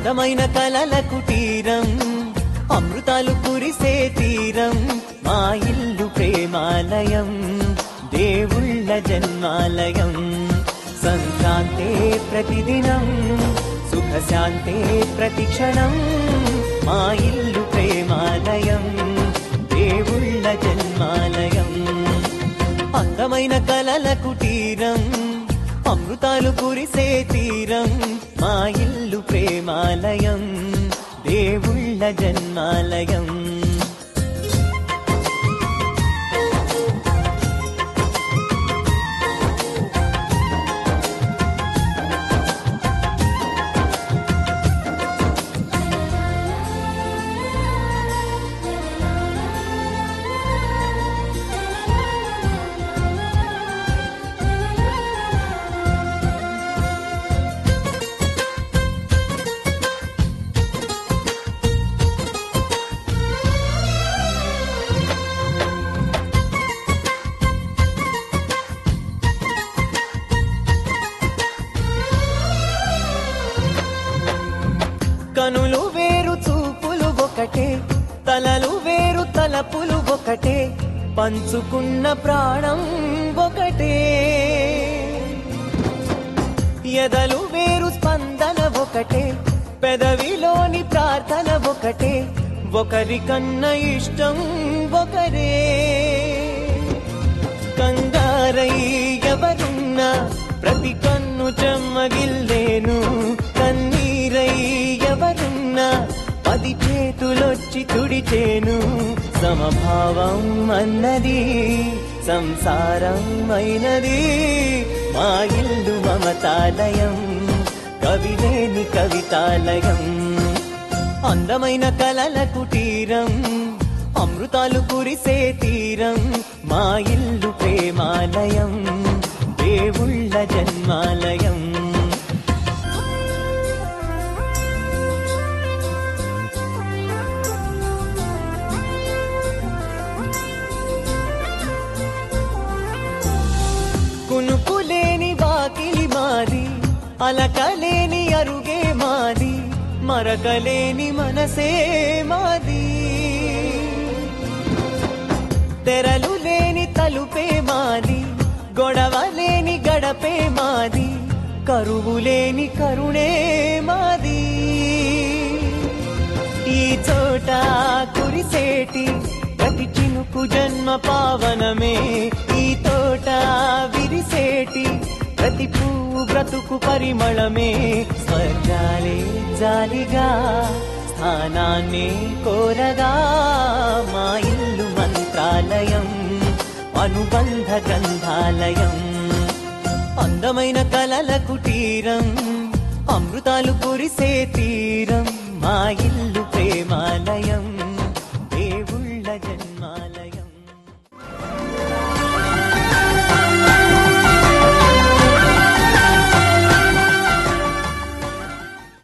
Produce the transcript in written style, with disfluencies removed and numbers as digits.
అందమైన కలల కుటీరం, అమృతాలు కురిసే తీరం, మా ఇల్లు ప్రేమాలయం, దేవుళ్ళ జన్మాలయం. సంక్రాంతే ప్రతిదినం, సుఖశాంతే ప్రతిక్షణం, మా ఇల్లు ప్రేమాలయం, దేవుళ్ళ జన్మాలయం. అందమైన కలల కుటీరం, అమృతాలు కురిసే తీరం, మా ఇల్లు ప్రేమాలయం, దేవుళ్ళ జన్మాలయం. కనులు వేరు చూపులు ఒకటే, తలలు వేరు తలపులు ఒకటే, పంచుకున్న ప్రాణం ఒకటే. ఎదలు వేరు స్పందన ఒకటే, పెదవిలోని ప్రార్థన ఒకటే, ఒకరికన్నా ఇష్టం ఒకరే. కంగారై ఎవరున్నా ప్రతి కన్ను చెమ్మగిల్లేను, కన్నీరై ఎవరున్నా 10 చేతులొచ్చి తుడిచేను. సమభావం అన్నది సంసారం అయినది, మా ఇల్లు మమతాలయం, కవిలేని కవితాలయం. అందమైన కలల కుటీరం, అమృతాలు కురిసే తీరం, మా ఇల్లు ప్రేమాలయం, దేవుళ్ళ జన్మాలయం. కునుకులేని వాకిలి మాది, అలకలేని అరుగే మాది, మరకలేని మనసే మాది. తెరలు లేని తలుపే మాది, గొడవలేని గడపే మాది, కరువులేని కరుణే మాది. ఈ చోట కురిసేటి ప్రతి చినుకు జన్మ పావనమే, ఈ తోట విరిసేటి ప్రతి పువ్వు బ్రతుకు పరిమళమే. స్వర్గాలే జాలిగా స్థానాన్ని కోరగా, మా ఇల్లు మంత్రాలయం, అనుబంధ గ్రంథాలయం. అందమైన కలల కుటీరం, అమృతాలు కురిసే తీరం, మా ఇల్లు ప్రేమాలయం.